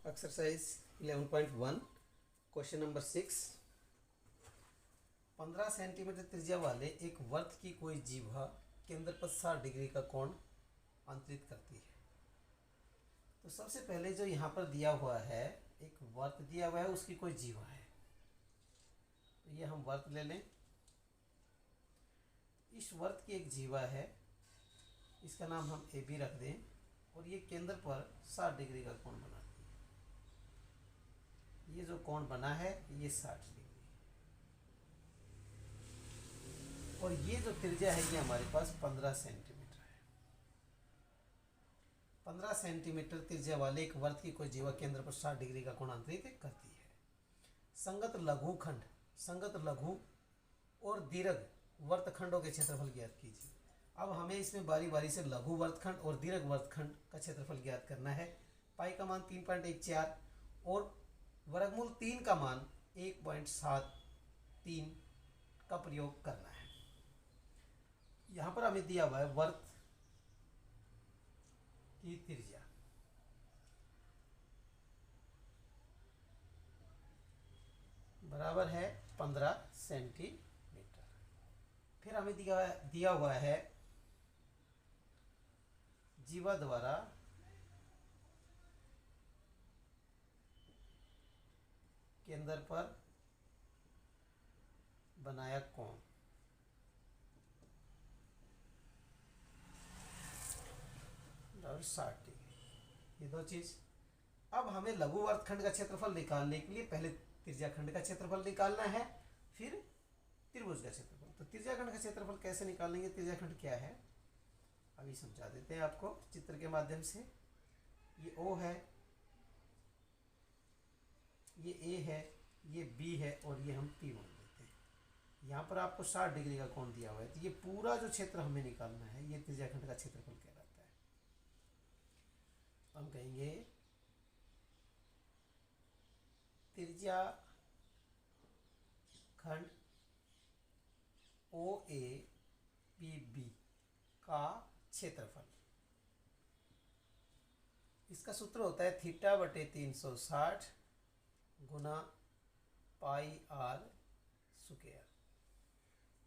Exercise 11.1 question number 6। 15 centimetre त्रिज्या वाले एक वर्त की कोई जीवा केंद्र पर 60 डिग्री का कोण अंतरित करती है। तो सबसे पहले जो यहाँ पर दिया हुआ है, एक वर्त दिया हुआ है, उसकी कोई जीवा है। तो ये हम वर्त ले लें। इस वर्त की एक जीवा है, इसका नाम हम ए बी रख दें, और ये केंद्र पर 60 डिग्री का कोण बनाती है। ये जो कोण बना है ये 60 डिग्री, और ये जो त्रिज्या है ये हमारे पास 15 सेंटीमीटर है। 15 सेंटीमीटर त्रिज्या वाले एक वर्त की कोई जीवा केंद्र पर 60 डिग्री का कोण अंतरित करती है। संगत लघुखंड, संगत लघु और दीर्घ वर्तखंडों के क्षेत्रफल ज्ञात कीजिए। अब हमें इसमें बारी बारी से लघु वर्तखंड और दीर्घ वर्तखंड का क्षेत्रफल ज्ञात करना है। पाई का मान 3.14 और वर्गमूल 3 का मान 1.73 का प्रयोग करना है। यहाँ पर हमें दिया हुआ है वर्त की त्रिज्या, बराबर है 15 सेंटीमीटर। फिर हमें दिया हुआ है जीवा द्वारा केंद्र पर बनाया कोण, और 60 डिग्री, ये दो चीज। अब हमें लघु वर्तखंड का क्षेत्रफल निकालने के लिए पहले त्रिज्या खंड का क्षेत्रफल निकालना है, फिर त्रिभुज का क्षेत्रफल। तो त्रिज्या खंड का क्षेत्रफल कैसे निकालेंगे, त्रिज्या खंड क्या है अभी समझा देते हैं आपको चित्र के माध्यम से। ये O है, ये A है, ये B है, और ये हम P मान लेते हैं। यहाँ पर आपको 60 डिग्री का कोण दिया हुआ है, तो ये पूरा जो क्षेत्र हमें निकालना है ये त्रिज्या खंड का क्षेत्रफल कहलाता है। हम कहेंगे त्रिज्या खंड OAPB का क्षेत्रफल, इसका सूत्र होता है θ/360 गुना पाई r स्क्वायर।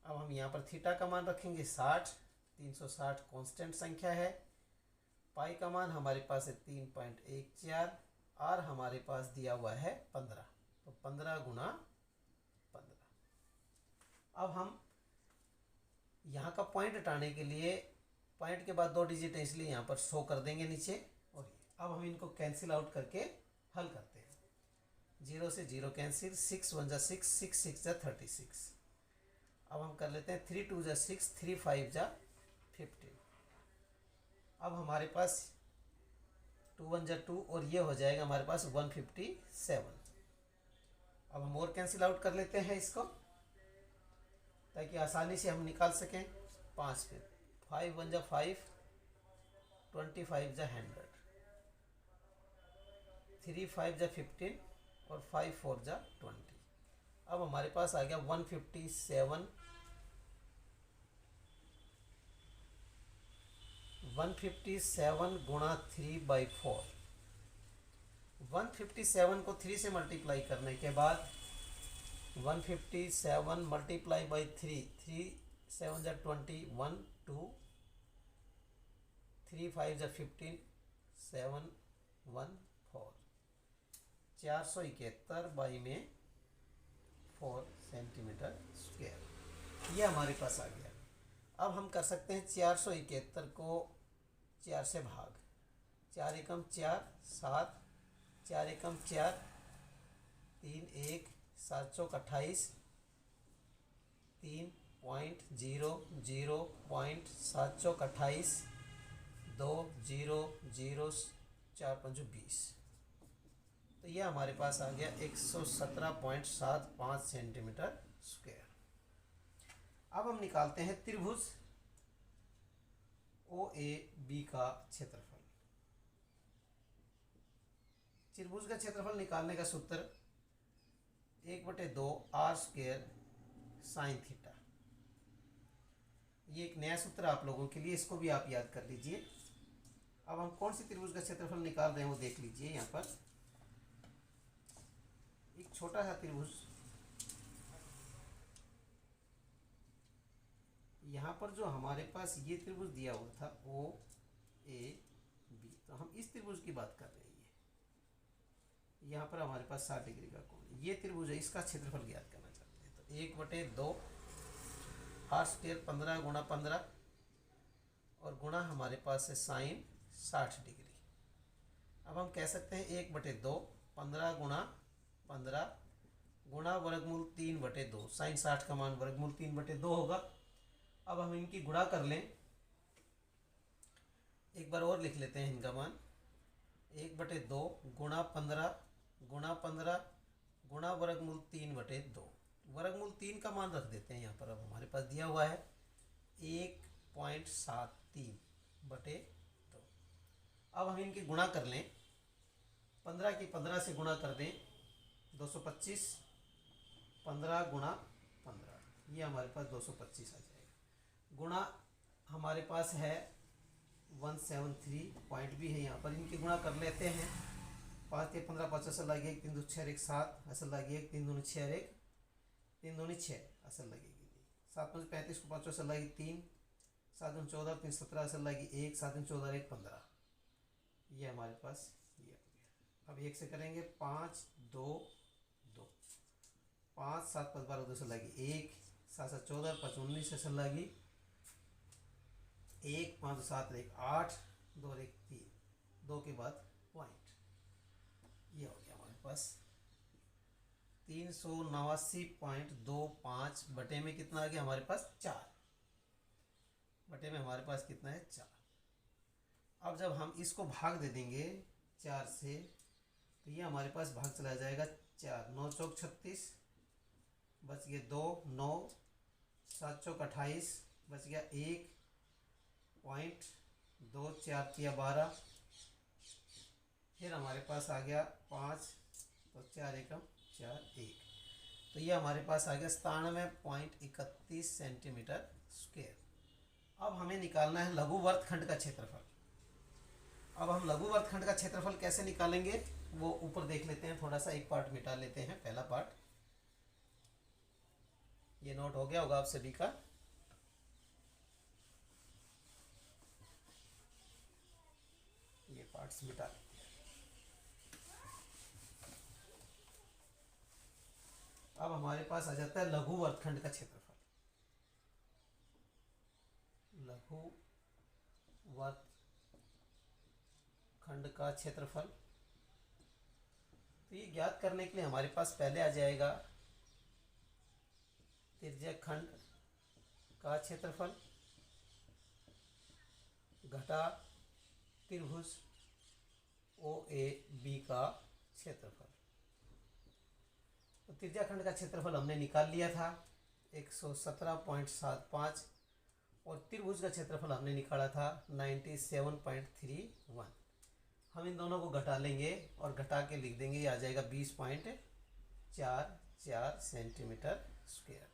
अब हम यहाँ पर थीटा का मान रखेंगे 60, 360 कांस्टेंट संख्या है। पाई का मान हमारे पास है 3.14, आर हमारे पास दिया हुआ है 15, तो 15 गुना 15। अब हम यहाँ का पॉइंट हटाने के लिए पॉइंट के बाद 2 डिजिट है, इसलिए यहाँ पर 100 कर देंगे नीचे, और ये अब हम इनको कैंसिल आउट करके हल करते हैं। 0 से 0 कैंसिल, 6 1 जा 6, 6 6 जा 36। अब हम कर लेते हैं 3 2 जा 6, 3 5 जा 15। अब हमारे पास 2 1 जा 2, और ये हो जाएगा हमारे पास 157। अब हम और कैंसिल आउट कर लेते हैं इसको, ताकि आसानी से हम निकाल सकें। 5 पे 5 1 जा 5, 25 जा 100, 3 5 जा 15, और 5 4 जा 20। अब हमारे पास आ गया 157 गुणा 3/4। 157 को 3 से मल्टीप्लाई करने के बाद 157 मल्टीप्लाई बाई 3, 3 7 जा 20, 1 2, 3 5 जा 15, 7 1 4, 471 बाई में 4 सेंटीमीटर स्क्वायर, ये हमारे पास आ गया। अब हम कर सकते हैं 471 को 4 से भाग, 4 एकम 4, 7, 4 एकम 4, 3 1, 7 चौक 28, 3.00, 7 चौक 28, 2 0 0, 4 5 20। तो ये हमारे पास आ गया 117.75 सेंटीमीटर स्क्वायर। अब हम निकालते हैं त्रिभुज OAB का क्षेत्रफल। त्रिभुज का क्षेत्रफल निकालने का सूत्र 1/2 r स्क्वायर साइन थीटा। ये एक नया सूत्र आप लोगों के लिए, इसको भी आप याद कर लीजिए। अब हम कौन सी त्रिभुज का क्षेत्रफल निकाल रहे हैं वो देख लीजिए। यहाँ पर एक छोटा सा त्रिभुज यहाँ पर जो हमारे पास ये त्रिभुज दिया हुआ था ओ ए बी, तो हम इस त्रिभुज की बात कर रहे हैं। यहाँ पर हमारे पास 60 डिग्री का कोण है, ये त्रिभुज है, इसका क्षेत्रफल ज्ञात करना चाहते हैं। तो 1/2 हाफ स्क्वायर 15 गुणा 15 और गुणा हमारे पास है साइन 60 डिग्री। अब हम कह सकते हैं 1/2 15 गुणा 15 गुणा वर्गमूल 3/2, साइन 60 का मान वर्गमूल 3/2 होगा। अब हम इनकी गुणा कर लें, एक बार और लिख लेते हैं इनका मान 1/2 गुणा 15 गुणा वर्गमूल 3/2, वर्गमूल 3 का मान रख देते हैं यहाँ पर। अब हमारे पास दिया हुआ है 1.73/2। अब हम इनकी गुणा कर लें, 15 की 15 से गुणा कर दें 225, 15 गुणा 15, ये हमारे पास 225 आ जाएगा। गुणा हमारे पास है 173 पॉइंट भी है यहाँ पर, इनकी गुणा कर लेते हैं। 5 के 15 5 असल लगी 1 3 2 6 1 7 असल लगी 1 3 2 6 1 3 2 6 असल लगेगी 7 5 35 को 5 असल लगी 3 7 2 14 3 17 असल लगी 1 7 3 14 1 15, ये हमारे पास ये हो गया। अब 1 से करेंगे 5 2 2 5 7 5 12 2 असल लगी 1 7 7 14 5 19 असल लगी 1 5 7 1 8 2 1 3, 2 के बाद पॉइंट, ये हो गया हमारे पास 389.25 बटे में कितना आ गया हमारे पास 4, बटे में हमारे पास कितना है 4। अब जब हम इसको भाग दे देंगे 4 से, तो ये हमारे पास भाग चला जाएगा 4 9 चौक 36 बच गए 2 9 7 चौक 28 बच गया 1 पॉइंट 2 4 किया 12, फिर हमारे पास आ गया 5 तो 4 एकम 4 1, तो ये हमारे पास आ गया 97.31 सेंटीमीटर स्क्वायर। अब हमें निकालना है लघु वर्तखंड का क्षेत्रफल। अब हम लघु वर्तखंड का क्षेत्रफल कैसे निकालेंगे वो ऊपर देख लेते हैं, थोड़ा सा एक पार्ट मिटा लेते हैं। पहला पार्ट ये नोट हो गया होगा आप सभी का। ये पार्ट्स मिटा लेते हैं। अब हमारे पास आ जाता है लघु वर्तखंड का क्षेत्रफल। लघु वर्तखंड का क्षेत्रफल, तो ये ज्ञात करने के लिए हमारे पास पहले आ जाएगा त्रिज्यखंड का क्षेत्रफल घटा त्रिभुज ओ ए बी का क्षेत्रफल। तो त्रिज्याखंड का क्षेत्रफल हमने निकाल लिया था 117.75 और त्रिभुज का क्षेत्रफल हमने निकाला था 97.31। हम इन दोनों को घटा लेंगे और घटा के लिख देंगे, ये आ जाएगा 20.44 सेंटीमीटर स्क्वायर।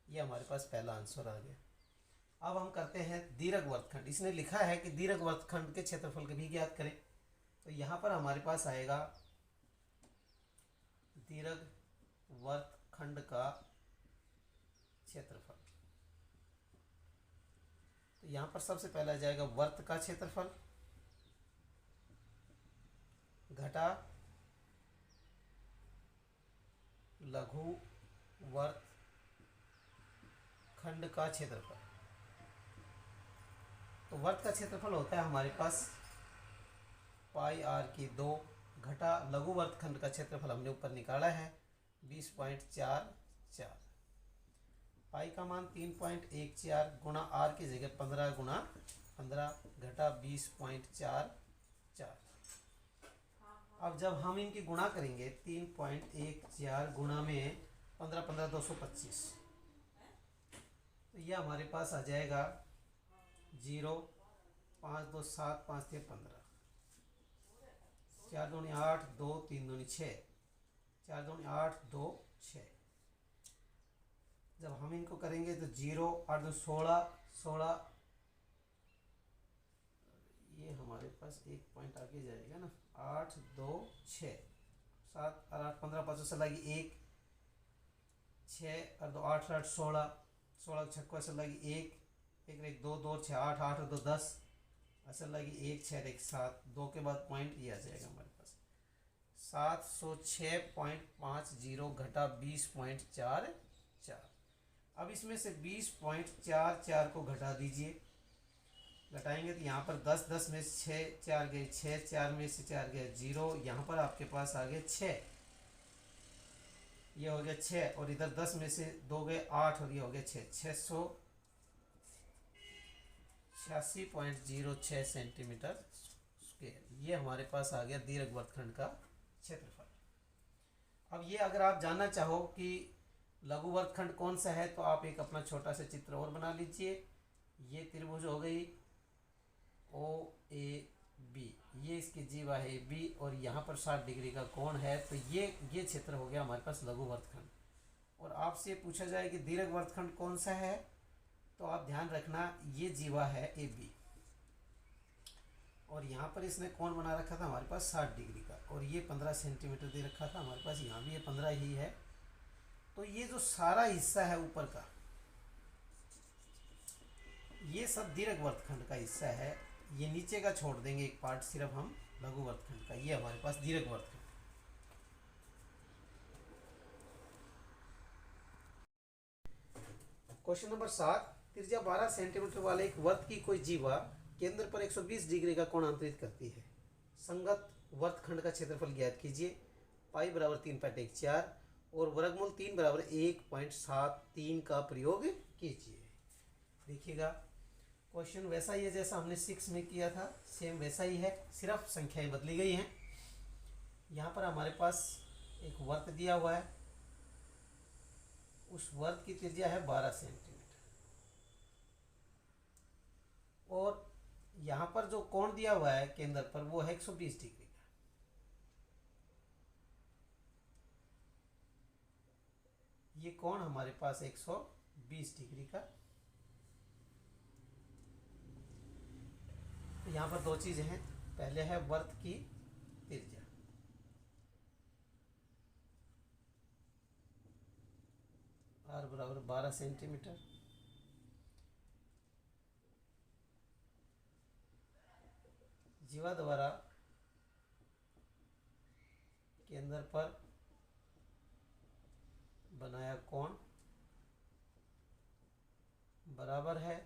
ये हमारे पास पहला आंसर आ गया। अब हम करते हैं दीर्घ वर्तखंड। इसने लिखा है कि दीर्घ वर्तखंड के क्षेत्रफल को भी ज्ञात करें, तो यहाँ पर हमारे पास आएगा दीर्घ वर्तखंड का क्षेत्रफल। तो यहाँ पर सबसे पहला आ जाएगा वर्त का क्षेत्रफल घटा लघु वर्तखंड का क्षेत्रफल। तो वर्त का क्षेत्रफल होता है हमारे पास पाई r की 2 घटा लघु वर्तखंड का क्षेत्रफल हमने ऊपर निकाला है 20.44। पाई का मान 3.14 गुणा r की जगह 15 गुणा 15 घटा 20.44। अब जब हम इनकी गुणा करेंगे 3.14 गुणा में 15 15 225, तो यह हमारे पास आ जाएगा 0 5 2 7 5 3 15 4 2 8 2 3 2 6 4 2 8 2 6। जब हम इनको करेंगे तो 0 8 2 16 16, ये हमारे पास एक पॉइंट आगे जाएगा ना 8 2 6 7 और 8 15 5 असल लगी 1, 6 और 2 8 8 16, 16 छक्को असल लगी 1, 1 1 2 2 6 8 8 और 2 10 असल लगी 1 6 1 7, 2 के बाद पॉइंट ये आ जाएगा हमारे पास 706.50 घटा 20.44। अब इसमें से 20.44 को घटा दीजिए। घटाएंगे तो यहाँ पर 10 10 में से 6 4 गए 6, 4 में से 4 गए 0, यहाँ पर आपके पास आ गए 6, ये हो गया 6 और इधर 10 में से 2 गए 8 और ये हो गया 686.06 सेंटीमीटर स्क्वायर। ये हमारे पास आ गया दीर्घवृत्तखंड का क्षेत्रफल। अब ये अगर आप जानना चाहो कि लघु वर्गखंड कौन सा है तो आप एक अपना छोटा सा चित्र और बना लीजिए। ये त्रिभुज हो गई ओ ए बी, ये इसकी जीवा है बी और यहाँ पर 60 डिग्री का कोण है, तो ये क्षेत्र हो गया हमारे पास लघु वर्गखंड। और आपसे पूछा जाए कि दीर्घ वर्गखंड कौन सा है तो आप ध्यान रखना ये जीवा है ए बी और यहाँ पर इसने कोण बना रखा था हमारे पास 60 डिग्री का और ये 15 सेंटीमीटर दे रखा था हमारे पास, यहाँ भी ये 15 ही है। तो ये जो सारा हिस्सा है ऊपर का ये सब दीर्घ वर्गखंड का हिस्सा है, ये नीचे का छोड़ देंगे एक पार्ट सिर्फ हम लघु वर्गखंड का, ये हमारे पास दीर्घ वर्गखंड। क्वेश्चन नंबर 7, त्रिज्या 12 सेंटीमीटर वाले एक वर्त की कोई जीवा केंद्र पर 120 डिग्री का कोण अंतरित करती है। संगत वर्तखंड का क्षेत्रफल ज्ञात कीजिए। पाई बराबर 3.14 और वर्गमूल 3 बराबर 1.73 का प्रयोग कीजिए। देखिएगा क्वेश्चन वैसा ही है जैसा हमने 6 में किया था, सेम वैसा ही है, सिर्फ संख्याएं बदली गई हैं। यहाँ पर हमारे पास एक वर्त दिया हुआ है, उस वर्त की त्रिज्या है 12 सेंटीमीटर और यहाँ पर जो कोण दिया हुआ है केंद्र पर वो है 120 डिग्री का। ये कोण हमारे पास 120 डिग्री का। यहाँ पर दो चीजें हैं, पहले है वर्त की त्रिज्या, r बराबर 12 सेंटीमीटर, जीवा द्वारा केंद्र पर बनाया कोण बराबर है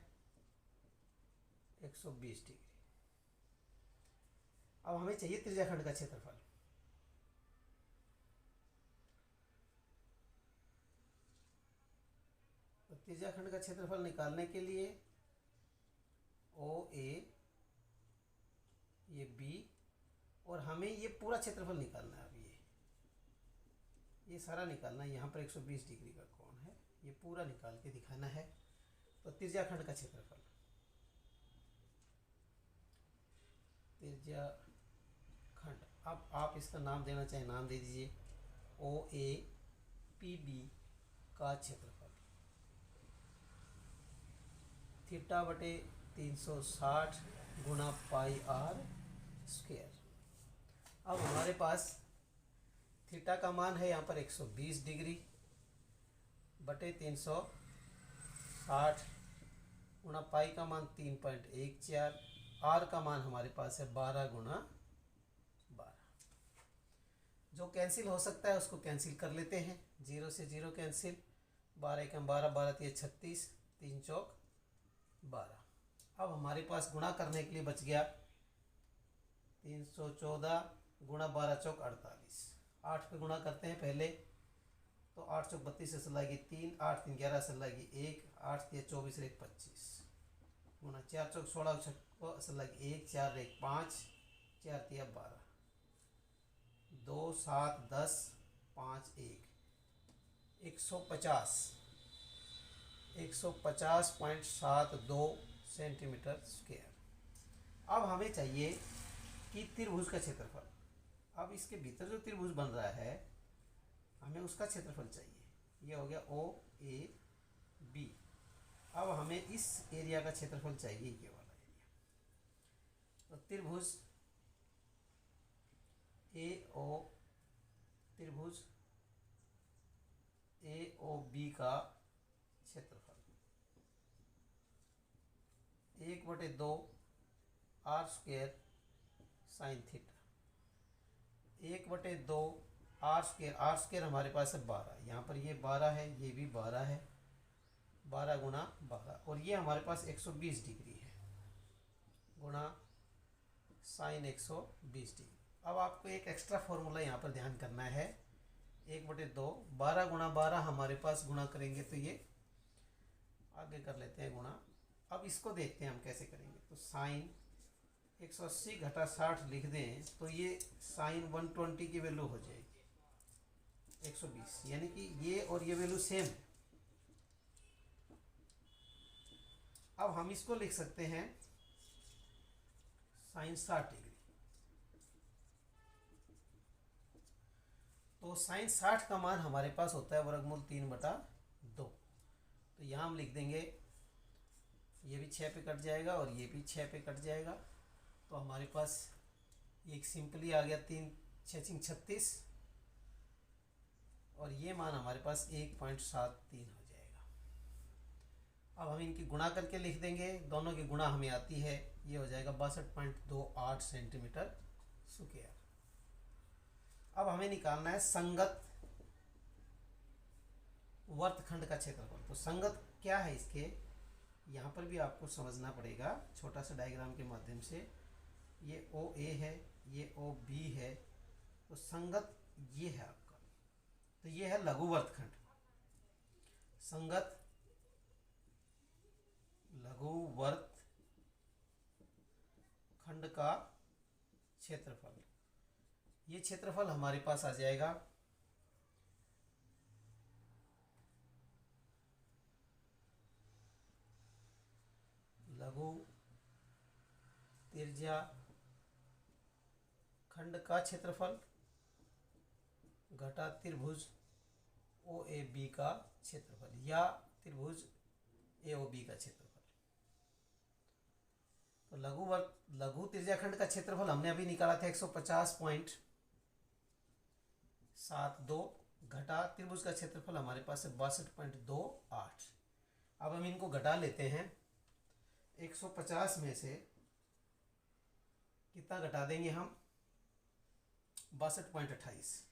120 डिग्री। अब हमें चाहिए त्रिज्याखंड का क्षेत्रफल। तो त्रिज्याखंड का क्षेत्रफल निकालने के लिए ओ ए ये बी और हमें ये पूरा क्षेत्रफल निकालना है। अब ये सारा निकालना है, यहाँ पर 120 डिग्री का कोण है, ये पूरा निकाल के दिखाना है। तो त्रिज्याखंड का क्षेत्रफल, त्रिज्याखंड, अब आप इसका नाम देना चाहे नाम दे दीजिए, ओ ए पी बी का क्षेत्रफल थीटा बटे 360 गुणा पाई आर स्क्वायर। अब हमारे पास थीटा का मान है यहाँ पर 120 डिग्री बटे 360 गुणा पाई का मान 3.14, आर का मान हमारे पास है 12 गुणा 12। जो कैंसिल हो सकता है उसको कैंसिल कर लेते हैं, 0 से 0 कैंसिल, 12 एकम 12, 12 तिया 36, 3 चौक 12। अब हमारे पास गुणा करने के लिए बच गया 314 गुणा 12 चौक 48। 8 पे गुणा करते हैं पहले, तो 8 चौक 32 से लाएगी 3, 8 3 11 से लाएगी 1, 8 तिया 24 1 25 गुणा 4 चौक 16 छक्को से लाएगी 1, 4 1 5, 4 तिया 12, 2 7 10 5 1, 150.72 सेंटीमीटर स्क्वायर। अब हमें चाहिए कि त्रिभुज का क्षेत्रफल। अब इसके भीतर जो त्रिभुज बन रहा है हमें उसका क्षेत्रफल चाहिए, ये हो गया ओ ए बी। अब हमें इस एरिया का क्षेत्रफल चाहिए, ये वाला एरिया। तो त्रिभुज ए ओ त्रिभुज ए ओ बी का क्षेत्रफल 1/2 R square sine theta. 1/2 R square हमारे पास है 12, यहाँ पर ये 12 है, ये भी 12 है, 12 गुणा 12, और ये हमारे पास 120 डिग्री है गुणा साइन 120 डिग्री। अब आपको एक एक्स्ट्रा फॉर्मूला यहाँ पर ध्यान करना है, 1/2 12 गुणा 12 हमारे पास गुणा करेंगे तो ये आगे कर लेते हैं गुणा। अब इसको देखते हैं हम कैसे करेंगे। तो साइन 180 घटा 60 लिख दें तो ये साइन 120 की वैल्यू हो जाएगी 120, यानी कि ये और ये वैल्यू सेम है। अब हम इसको लिख सकते हैं साइन 60 डिग्री। तो साइन 60 का मान हमारे पास होता है वर्गमूल 3/2। तो यहाँ हम लिख देंगे, ये भी 6 पे कट जाएगा और ये भी 6 पे कट जाएगा, तो हमारे पास एक सिंपली आ गया 3 6 36, और ये मान हमारे पास 1.73 हो जाएगा। अब हम इनकी गुणा करके लिख देंगे, दोनों की गुणा हमें आती है, ये हो जाएगा 62.28 सेंटीमीटर स्क्वायर। अब हमें निकालना है संगत वर्तखंड का क्षेत्रफल। तो संगत क्या है इसके, यहाँ पर भी आपको समझना पड़ेगा छोटा सा डायग्राम के माध्यम से। ये ओ ए है, ये ओ बी है, तो संगत ये है आपका, तो ये है लघु वर्तखंड। संगत लघु वर्तखंड का क्षेत्रफल, ये क्षेत्रफल हमारे पास आ जाएगा लघु त्रिज्या खंड का क्षेत्रफल घटा त्रिभुज ओ ए बी का क्षेत्रफल, या त्रिभुज ए ओ बी का क्षेत्रफल। तो लघु त्रिज्याखंड का क्षेत्रफल हमने अभी निकाला था 150.72 घटा त्रिभुज का क्षेत्रफल हमारे पास है 62.28। अब हम इनको घटा लेते हैं, 150 में से कितना घटा देंगे हम, 62.28।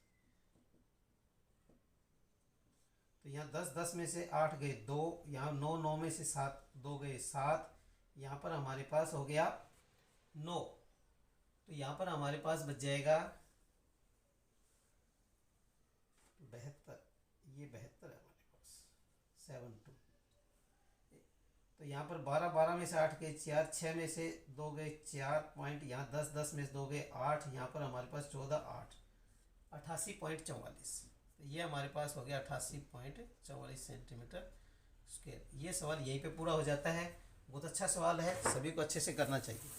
तो यहाँ 10 में से 8 गए 2, यहाँ 9 में से 7 2 गए 7, यहाँ पर हमारे पास हो गया 9। तो यहाँ पर हमारे पास बच जाएगा 72, ये 72 है हमारे पास 72। तो यहाँ पर 12 में से 8 गए 4, 6 में से 2 गए 4 पॉइंट, यहाँ 10 में से 2 गए 8, यहाँ पर हमारे पास 14 8 88.44। तो ये हमारे पास हो गया 88.44 सेंटीमीटर स्क्वायर। ये सवाल यहीं पे पूरा हो जाता है। बहुत अच्छा सवाल है, सभी को अच्छे से करना चाहिए।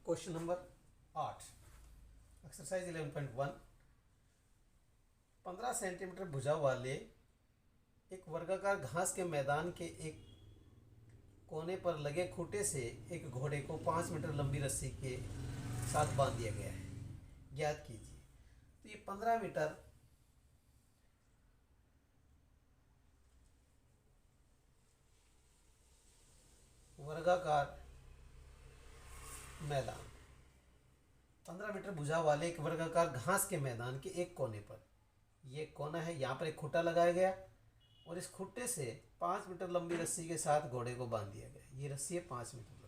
Question number 8, exercise 11.1। 15 सेंटीमीटर भुजा वाले एक वर्गाकार घास के मैदान के एक कोने पर लगे खूंटे से एक घोड़े को 5 मीटर लंबी रस्सी के साथ बांध दिया गया है, ज्ञात कीजिए। तो ये 15 मीटर वर्गाकार मैदान, 15 मीटर भुजा वाले एक वर्गाकार घास के मैदान के एक कोने पर, ये कोना है, यहाँ पर एक खूंटा लगाया गया और इस खूंटे से 5 मीटर लंबी रस्सी के साथ घोड़े को बांध दिया गया। ये रस्सी है 5 मीटर लंबी,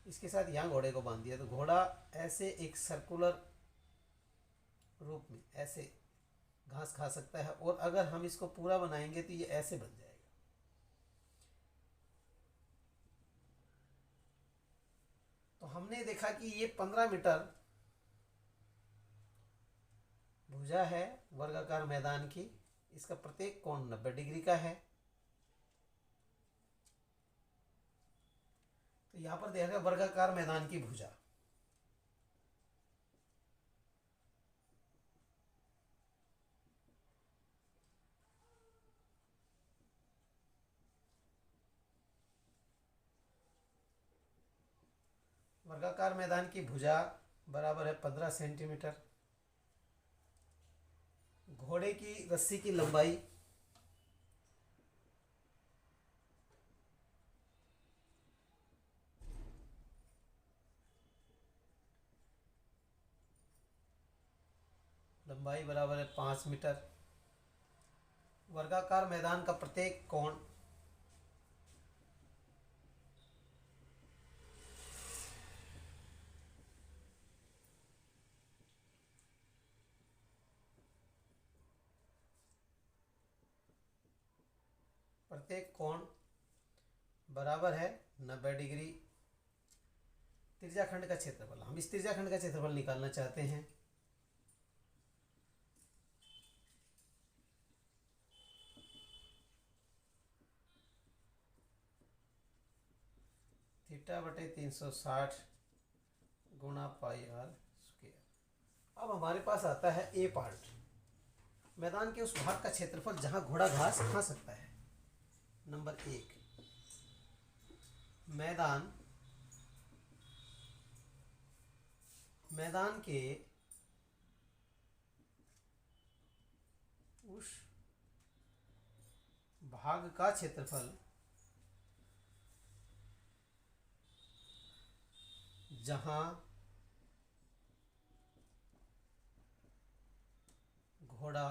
इसके साथ यहाँ घोड़े को बांध दिया। तो घोड़ा ऐसे एक सर्कुलर रूप में ऐसे घास खा सकता है, और अगर हम इसको पूरा बनाएंगे तो ये ऐसे बन जाएगा। तो हमने देखा कि ये 15 मीटर भुजा है वर्गाकार मैदान की, इसका प्रत्येक कोण 90 डिग्री का है। तो यहां पर देखा वर्गाकार मैदान की भुजा, वर्गाकार मैदान की भुजा बराबर है 15 सेंटीमीटर। घोड़े की रस्सी की लंबाई बराबर है 5 मीटर। वर्गाकार मैदान का प्रत्येक कोण बराबर है 90 डिग्री। त्रिज्याखंड का क्षेत्रफल, हम इस त्रिज्याखंड का क्षेत्रफल निकालना चाहते हैं। थीटा बटे 360 गुणा पाई आर स्क्वायर। अब हमारे पास आता है ए पार्ट, मैदान के उस भाग का क्षेत्रफल जहां घोड़ा घास खा सकता है। नंबर 1, मैदान के उस भाग का क्षेत्रफल जहां घोड़ा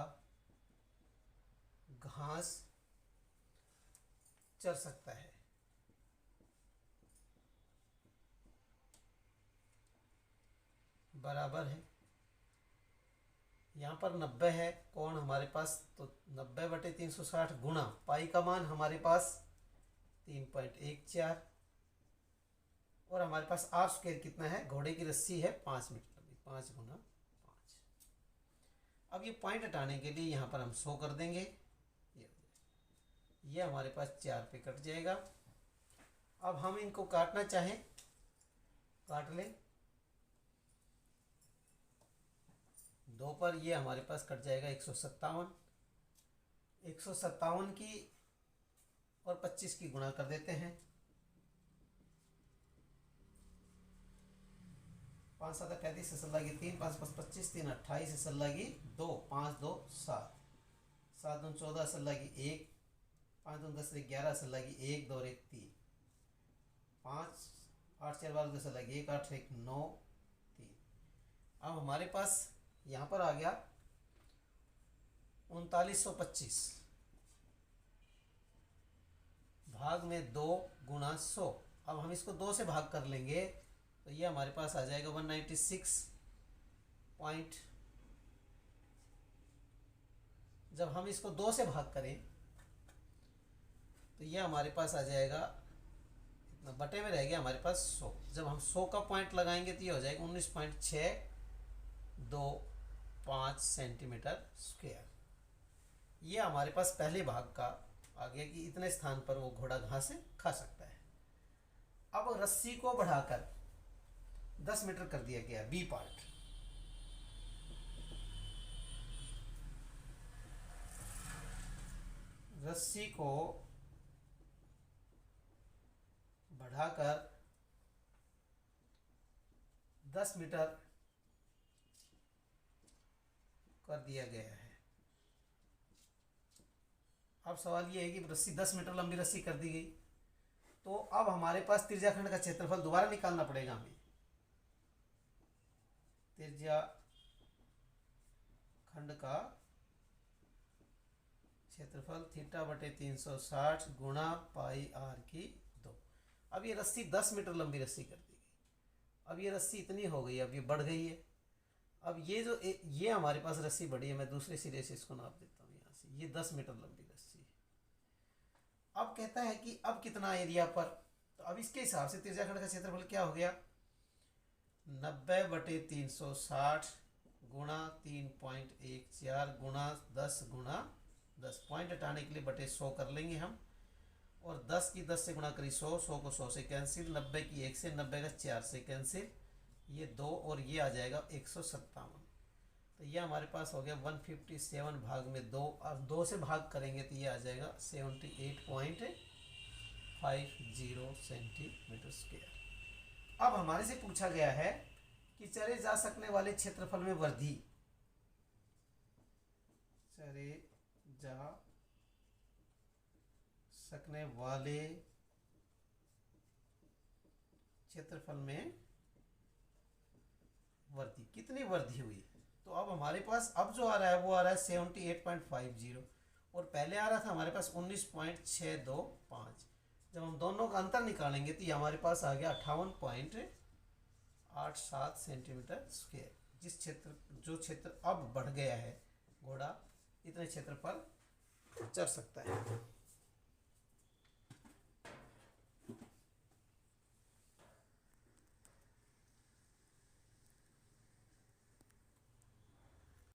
घास चर सकता है। बराबर है, यहाँ पर 90 है कोण हमारे पास, तो 90 बटे 360 गुणा पाई का मान हमारे पास 3.14 और हमारे पास आर स्क्वायर कितना है, घोड़े की रस्सी है 5 मीटर लंबी, 5 गुणा 5। अब ये पॉइंट हटाने के लिए यहाँ पर हम 100 कर देंगे, ये हमारे पास 4 पे कट जाएगा। अब हम इनको काटना चाहें काट लें, 2 पर ये हमारे पास कट जाएगा 157। 157 की और 25 की गुणा कर देते हैं, 5 7 38 से लगी 3, 5 5 25, 3 28 से लगी 2, 5 2 7, 7 2 14 से लगी 1, 5 2 10 11 से लगी 1 2 1 3, 5 8 4 12 से लगी 1 8 1 9 3। अब हमारे पास यहाँ पर आ गया 3925 भाग में 2 गुणा 100। अब हम इसको 2 से भाग कर लेंगे तो ये हमारे पास आ जाएगा 196 पॉइंट। जब हम इसको 2 से भाग करें तो ये हमारे पास आ जाएगा, इतना बटे में रह गया हमारे पास 100। जब हम 100 का पॉइंट लगाएंगे तो ये हो जाएगा 19.625 सेंटीमीटर स्क्वायर। ये हमारे पास पहले भाग का आ गया कि इतने स्थान पर वो घोड़ा घास खा सकता है। अब रस्सी को बढ़ाकर 10 मीटर कर दिया गया, बी पार्ट। रस्सी को बढ़ाकर 10 मीटर कर दिया गया है। अब सवाल ये है कि रस्सी 10 मीटर लंबी रस्सी कर दी गई, तो अब हमारे पास त्रिज्याखंड का क्षेत्रफल दोबारा निकालना पड़ेगा हमें। त्रिज्याखंड का क्षेत्रफल थीटा बटे 360 गुणा पाई आर की 2। अब ये रस्सी 10 मीटर लंबी रस्सी कर दी गई, अब ये रस्सी इतनी हो गई, अब ये बढ़ गई है। अब ये जो ये हमारे पास रस्सी बढ़ी है, मैं दूसरे सिरे से इसको नाप देता हूँ यहाँ से, ये 10 मीटर लंबी रस्सी है। अब कहता है कि अब कितना एरिया पर, तो अब इसके हिसाब से त्रिज्याखंड का क्षेत्रफल क्या हो गया, 90 बटे 360 गुणा 3.14 गुणा 10 गुणा 10। पॉइंट हटाने के लिए बटे 100 कर लेंगे हम, और 10 की 10 से गुणा करी 100, 100 को 100 से कैंसिल, 90 की 1 से, 90 का 4 से कैंसिल, ये 2 और ये आ जाएगा 157। तो ये हमारे पास हो गया 157 भाग में 2, और 2 से भाग करेंगे तो ये आ जाएगा 78.50 सेंटीमीटर स्क्वायर। अब हमारे से पूछा गया है कि चरे जा सकने वाले क्षेत्रफल में वृद्धि, चरे जा सकने वाले क्षेत्रफल में वृद्धि, कितनी वृद्धि हुई। तो अब हमारे पास अब जो आ रहा है वो आ रहा है 78.50 और पहले आ रहा था हमारे पास 19.625। जब हम दोनों का अंतर निकालेंगे तो ये हमारे पास आ गया 58.87 सेंटीमीटर स्क्वायर। जो क्षेत्र अब बढ़ गया है, घोड़ा इतने क्षेत्र पर चढ़ सकता है।